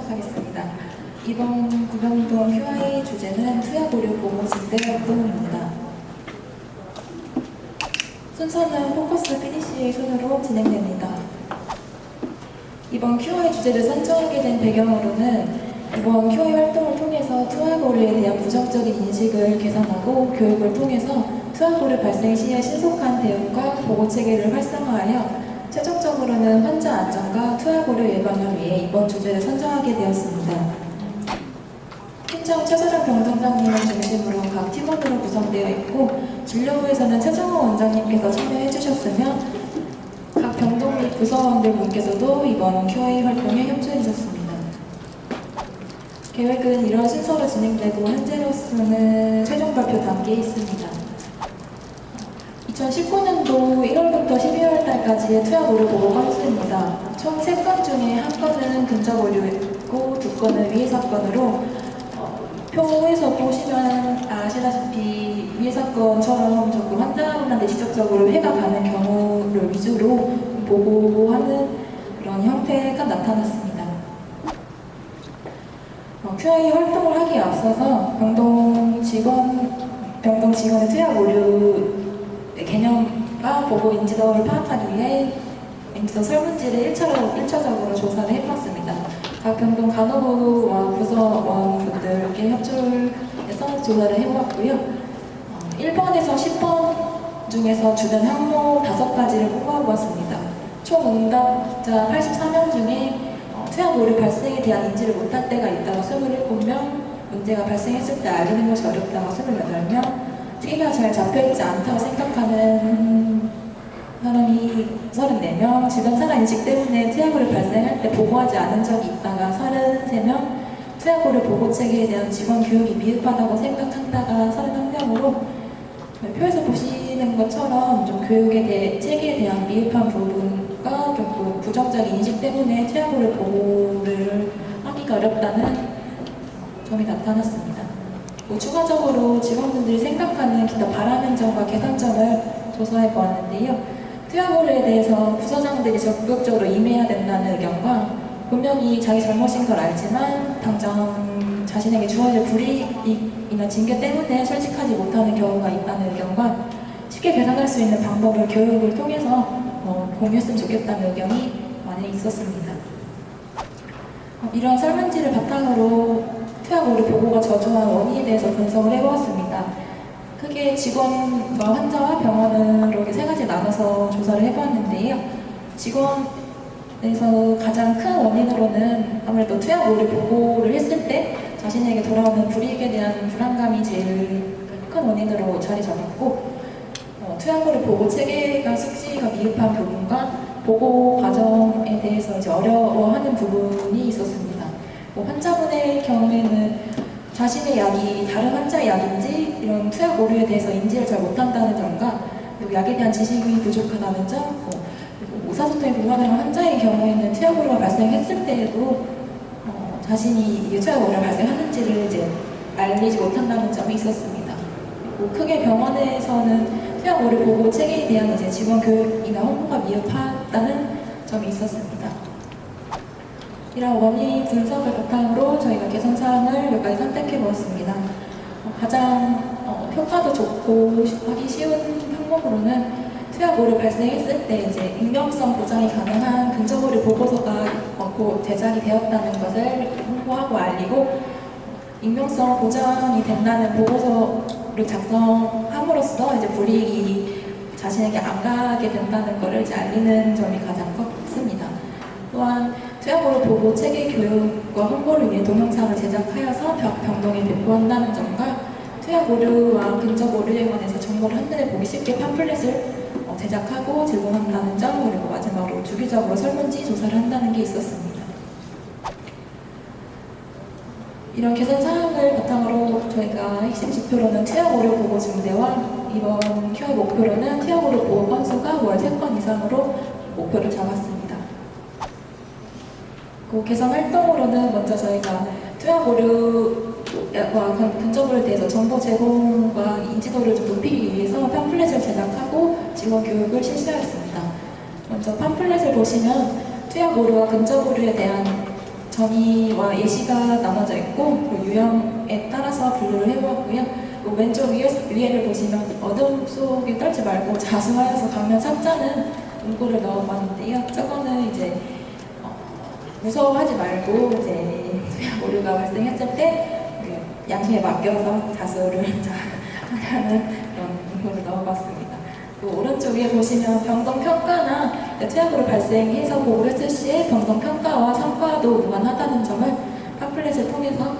하겠습니다. 이번 구병동 QI 주제는 투약 오류 보호 증대 활동입니다. 순서는 포커스 PDC의 순으로 진행됩니다. 이번 QI 주제를 선정하게 된 배경으로는 이번 QI 활동을 통해서 투약 오류에 대한 부정적인 인식을 개선하고 교육을 통해서 투약 오류 발생 시에 신속한 대응과 보고 체계를 활성화하여 최종적으로는 환자 안전과 투약 오류 예방을 위해 이번 주제를 선정하게 되었습니다. 팀장 최서령 병동장님을 중심으로 각 팀원으로 구성되어 있고 진료부에서는 최정호 원장님께서 참여해 주셨으며 각 병동 및 부서원들 분께서도 이번 QA 활동에 협조해 주셨습니다. 계획은 이런 순서로 진행되고 현재로서는 최종 발표 단계에 있습니다. 2019년도 1월부터 12월 달까지의 투약 오류 보고 건수입니다. 총 3건 중에 1건은 근접 오류였고 2건은 위해 사건으로 표에서 보시면 아시다시피 위해 사건처럼 조금 환자분한테 직접적으로 해가 가는 경우를 위주로 보고하는 그런 형태가 나타났습니다. QI 활동을 하기에 앞서서 병동 직원의 투약 오류 개념과 보고 인지도를 파악하기 위해 인지도 설문지를 1차적으로 조사를 해봤습니다. 각 병동 간호부와 부서원분들께 협조해서 조사를 해보았고요. 1번에서 10번 중에서 주된 항목 5가지를 뽑아보았습니다. 총 응답자 84명 중에 투약 오류 발생에 대한 인지를 못할 때가 있다가 27명, 문제가 발생했을 때 알리는 것이 어렵다가 28명, 체계가 잘 잡혀있지 않다고 생각하는 사람이 34명, 주변 사람 인식 때문에 투약 오류 발생할 때 보고하지 않은 적이 있다가 33명, 투약 오류 보고 체계에 대한 직원 교육이 미흡하다고 생각한다가 31명으로 표에서 보시는 것처럼 좀 체계에 대한 미흡한 부분과 좀 부정적인 인식 때문에 투약 오류 보고를 하기가 어렵다는 점이 나타났습니다. 추가적으로 직원분들이 생각하는 기타 바라는 점과 개선점을 조사해 보았는데요. 투약 오류에 대해서 부서장들이 적극적으로 임해야 된다는 의견과 분명히 자기 잘못인 걸 알지만 당장 자신에게 주어질 불이익이나 징계 때문에 솔직하지 못하는 경우가 있다는 의견과 쉽게 개선할 수 있는 방법을 교육을 통해서 공유했으면 좋겠다는 의견이 많이 있었습니다. 이런 설문지를 바탕으로 투약 오류 보고가 저조한 원인에 대해서 분석을 해보았습니다. 크게 직원과 환자와 병원으로 3가지 나눠서 조사를 해보았는데요. 직원에서 가장 큰 원인으로는 아무래도 투약 오류 보고를 했을 때 자신에게 돌아오는 불이익에 대한 불안감이 제일 큰 원인으로 자리 잡았고 투약 오류 보고 체계가 숙지가 미흡한 부분과 보고 과정에 대해서 이제 어려워하는 부분이 있었습니다. 환자분의 경우에는 자신의 약이 다른 환자의 약인지 이런 투약 오류에 대해서 인지를 잘 못한다는 점과 그리고 약에 대한 지식이 부족하다는 점, 그리고 의사소통이 불가능한 환자의 경우에는 투약 오류가 발생했을 때에도 자신이 이게 투약 오류가 발생하는지를 이제 알리지 못한다는 점이 있었습니다. 그리고 크게 병원에서는 투약 오류 보고 체계에 대한 이제 직원 교육이나 홍보가 미흡하다는 점이 있었습니다. 이런 원인 분석을 바탕으로 저희가 개선 사항을 몇 가지 선택해 보았습니다. 가장 효과도 좋고 하기 쉬운 항목으로는 투약 오류 발생했을 때 이제 익명성 보장이 가능한 근접 오류 보고서가 제작이 되었다는 것을 홍보하고 알리고 익명성 보장이 된다는 보고서를 작성함으로써 이제 불이익이 자신에게 안 가게 된다는 것을 이제 알리는 점이 가장 컸습니다. 또한 투약 오류 보고 체계 교육과 홍보를 위해 동영상을 제작하여서 병동에 배포한다는 점과 투약 오류와 근접 오류에 관해서 정보를 한눈에 보기 쉽게 팜플렛을 제작하고 제공한다는 점, 그리고 마지막으로 주기적으로 설문지 조사를 한다는 게 있었습니다. 이런 개선 사항을 바탕으로 저희가 핵심 지표로는 투약 오류 보고 증대와 이번 QI 목표로는 투약 오류 보고 건수가 월 3건 이상으로 목표를 잡았습니다. 그 개선 활동으로는 먼저 저희가 투약 오류와 근접 오류에 대해서 정보 제공과 인지도를 좀 높이기 위해서 팜플렛을 제작하고 직원 교육을 실시하였습니다. 먼저 팜플렛을 보시면 투약 오류와 근접 오류에 대한 전이와 예시가 나눠져 있고 그 유형에 따라서 분류를 해보았고요. 그 왼쪽 위에를 보시면 어둠 속에 떨지 말고 자수하여서 강면 3자는 문구를 넣어봤는데요. 저거는 이제 무서워하지 말고 이제 오류가 발생했을 때 양심에 맡겨서 자수를 하라는 그런 문구를 넣어봤습니다. 그 오른쪽 위에 보시면 병동평가나 투약으로 발생해서 보고를 쓸 시에 병동평가와 성과도 무관하다는 점을 팜플렛을 통해서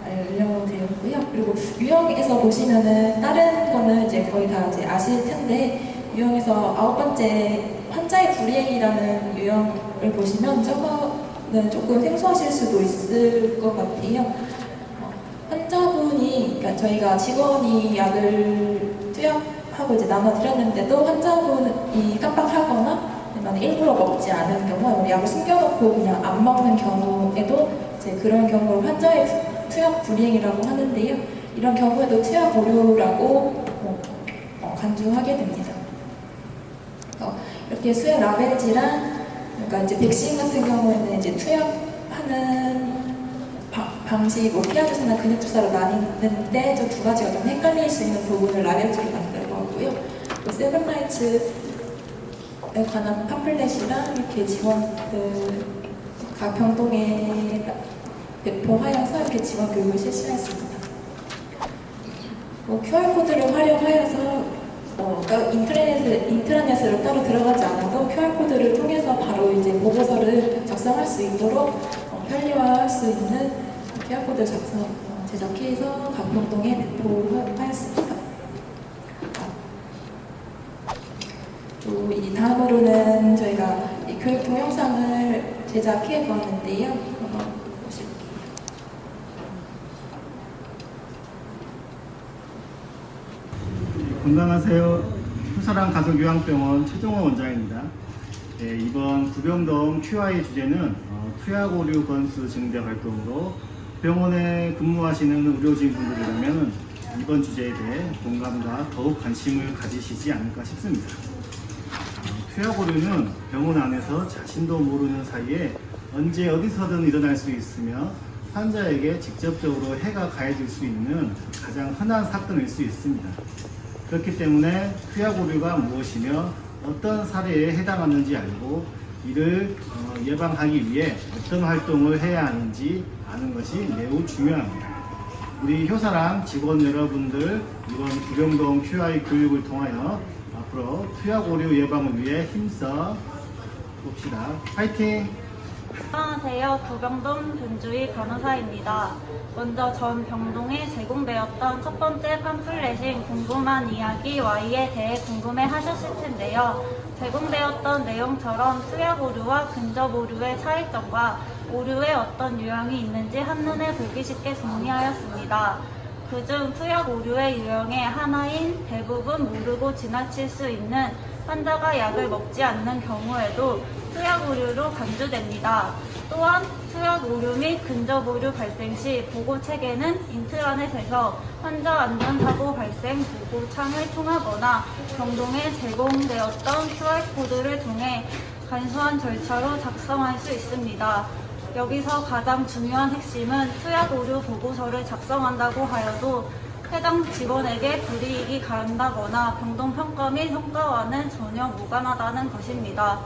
알려드렸고요. 그리고 유형에서 보시면은 다른 거는 이제 거의 다 이제 아실 텐데 유형에서 9번째 환자의 불이행이라는 유형을 보시면 저거는 조금 생소하실 수도 있을 것 같아요. 환자분이, 그러니까 저희가 직원이 약을 투약하고 이제 나눠드렸는데도 환자분이 깜빡하거나 아니면 일부러 먹지 않은 경우, 약을 숨겨놓고 그냥 안 먹는 경우에도 이제 그런 경우를 환자의 투약 불이행이라고 하는데요. 이런 경우에도 투약 오류라고 간주하게 됩니다. 이렇게 수액 라벨지랑, 그러니까 이제 백신 같은 경우에는 이제 투약하는 방식, 피하주사나 근육주사로 나뉘는데 저 두 가지가 좀 헷갈릴 수 있는 부분을 라벨지로 만들어봤고요. 세븐라이츠에 관한 팜플렛이랑 이렇게 지원들 각 병동에 배포하여서 이렇게 지원 교육을 실시했습니다. QR코드를 활용하여서 그러니까 인트라넷으로 따로 들어가지 않아도 QR코드를 통해서 바로 이제 보고서를 작성할 수 있도록 편리화할 수 있는 QR코드 제작해서 각 병동에 배포하였습니다. 또 이 다음으로는 저희가 이 교육 동영상을 제작해 보았는데요. 한번 보실게요. 건강하세요. 효사랑 가족요양병원 최종원 원장입니다. 네, 이번 구병동 QI 주제는 투약 오류 건수 증대 활동으로 병원에 근무하시는 의료진분들이라면 이번 주제에 대해 공감과 더욱 관심을 가지시지 않을까 싶습니다. 투약 오류는 병원 안에서 자신도 모르는 사이에 언제 어디서든 일어날 수 있으며 환자에게 직접적으로 해가 가해질 수 있는 가장 흔한 사건일 수 있습니다. 그렇기 때문에 투약 오류가 무엇이며 어떤 사례에 해당하는지 알고 이를 예방하기 위해 어떤 활동을 해야 하는지 아는 것이 매우 중요합니다. 우리 효사랑 직원 여러분들 이번 구병동 QI 교육을 통하여 앞으로 투약 오류 예방을 위해 힘써 봅시다. 파이팅! 안녕하세요. 구병동 변주희 간호사입니다. 먼저 전 병동에 제공되었던 첫 번째 팜플렛인 궁금한 이야기 Y에 대해 궁금해 하셨을 텐데요. 제공되었던 내용처럼 투약 오류와 근접 오류의 차이점과 오류에 어떤 유형이 있는지 한눈에 보기 쉽게 정리하였습니다. 그중 투약 오류의 유형의 하나인 대부분 모르고 지나칠 수 있는 환자가 약을 먹지 않는 경우에도 투약 오류로 간주됩니다. 또한 투약 오류 및 근접 오류 발생 시 보고 체계는 인트라넷에서 환자 안전사고 발생 보고창을 통하거나 병동에 제공되었던 QR코드를 통해 간소한 절차로 작성할 수 있습니다. 여기서 가장 중요한 핵심은 투약 오류 보고서를 작성한다고 하여도 해당 직원에게 불이익이 가한다거나 병동 평가 및 성과와는 전혀 무관하다는 것입니다.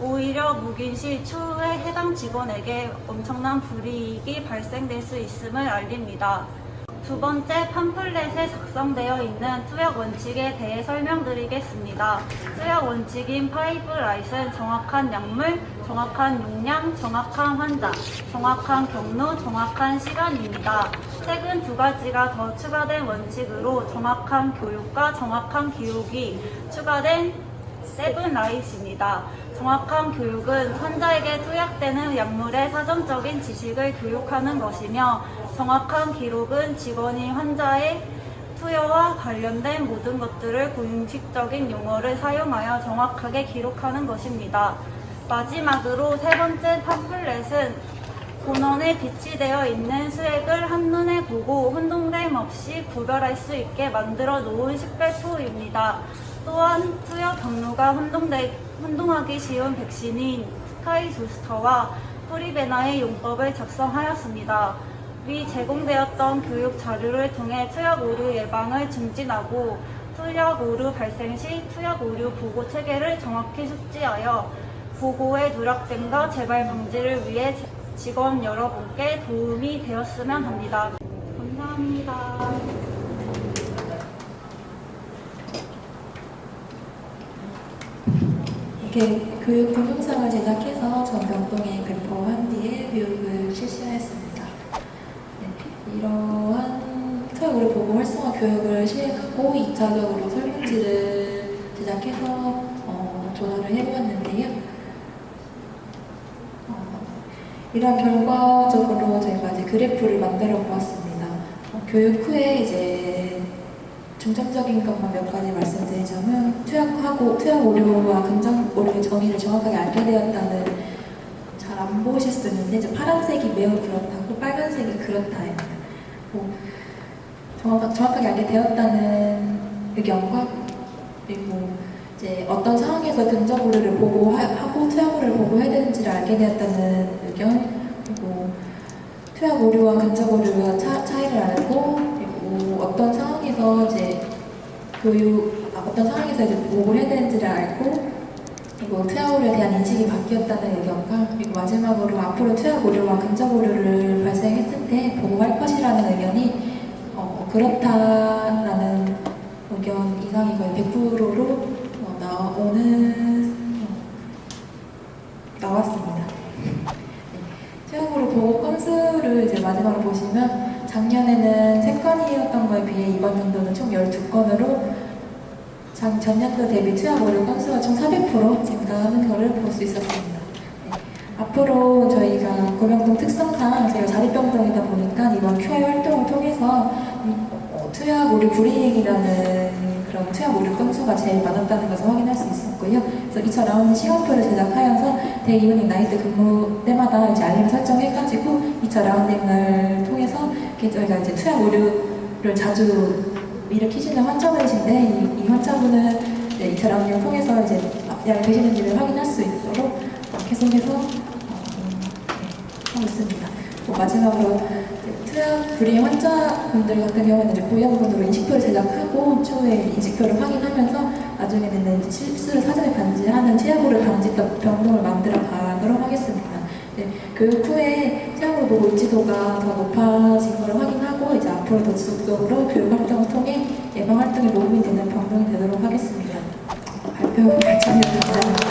오히려 묵인 시 추후에 해당 직원에게 엄청난 불이익이 발생될 수 있음을 알립니다. 두 번째 팜플렛에 작성되어 있는 투약 원칙에 대해 설명드리겠습니다. 투약 원칙인 5라이트는 정확한 약물, 정확한 용량, 정확한 환자, 정확한 경로, 정확한 시간입니다. 최근 두 가지가 더 추가된 원칙으로 정확한 교육과 정확한 기록이 추가된 7라이트입니다. 정확한 교육은 환자에게 투약되는 약물의 사전적인 지식을 교육하는 것이며 정확한 기록은 직원이 환자의 투여와 관련된 모든 것들을 공식적인 용어를 사용하여 정확하게 기록하는 것입니다. 마지막으로 세 번째 팜플렛은 본원에 비치되어 있는 수액을 한눈에 보고 혼동됨 없이 구별할 수 있게 만들어 놓은 식별표입니다. 또한 투여 경로가 혼동하기 쉬운 백신인 스카이 부스터와 프리베나의 용법을 작성하였습니다. 위 제공되었던 교육 자료를 통해 투약 오류 예방을 증진하고 투약 오류 발생 시 투약 오류 보고 체계를 정확히 숙지하여 보고의 누락됨과 재발 방지를 위해 직원 여러분께 도움이 되었으면 합니다. 감사합니다. 이렇게 교육 동영상을 제작해서 전 병동에 배포한 뒤에 교육을 실시하였습니다. 네, 이러한 투약오류 보고 활성화 교육을 시행하고 2차적으로 설문지를 제작해서 조사를 해보았는데요. 이런 결과적으로 저희가 이제 그래프를 만들어 보았습니다. 교육 후에 이제 중점적인 것만 몇 가지 말씀드리자면 투약 오류와 긍정 오류의 정의를 정확하게 알게 되었다는, 잘 안 보이실 수도 있는데 이제 파란색이 매우 그렇다고 빨간색이 그렇다입니다. 정확하게 알게 되었다는 의견과, 그리고 이제 어떤 상황에서 긍정 오류를 보고하고 투약 오류를 보고해야 되는지를 알게 되었다는 의견, 그리고 투약 오류와 긍정 오류와 차이를 알고, 그리고 어떤 상황에서 이제 보고를 해야 되는지를 알고, 그리고 투약 오류에 대한 인식이 바뀌었다는 의견과, 그리고 마지막으로 앞으로 투약 오류와 긍정 오류를 발생했을 때 보고할 것이라는 의견이 그렇다라는 의견 이상이 거의 100%로 나왔습니다. 투약오류 보고 건수를 이제 마지막으로 보시면 작년에는 3건이었던 거에 비해 이번 연도는 총 12건으로 전년도 대비 투약 오류 건수가 총 400% 증가하는 것을 볼 수 있었습니다. 네. 앞으로 저희가 고병동 특성상 저희가 자립병동이다 보니까 이번 QI 활동을 통해서 투약 오류 불이행이라는 그런 투약 오류 건수가 제일 많았다는 것을 확인할 수 있었고요. 그래서 이처럼 시간표를 제작하여서 대이브닝 나이트 근무 때마다 이제 알림 설정해가지고 2차 라운딩을 통해서 저희가 이제 투약 오류를 자주 일으키시는 환자분이신데, 이 환자분은 이제 2차 라운딩을 통해서 이제 약을 드시는지를 확인할 수 있도록 계속해서 하고 있습니다. 마지막으로 투약 불이행 환자분들 같은 경우는 이제 고위험군으로 인식표를 제작하고 추후에 인식표를 확인하면서 나중에는 이제 실수를 사전에 반지하는 투약오류 방지 병동을 만들어 가도록 하겠습니다. 네, 교육 후에 투약오류 보고 인지도가 더 높아진 것을 확인하고 이제 앞으로도 지속적으로 교육 활동을 통해 예방 활동에 도움이 되는 병동이 되도록 하겠습니다. 발표 마치겠습니다.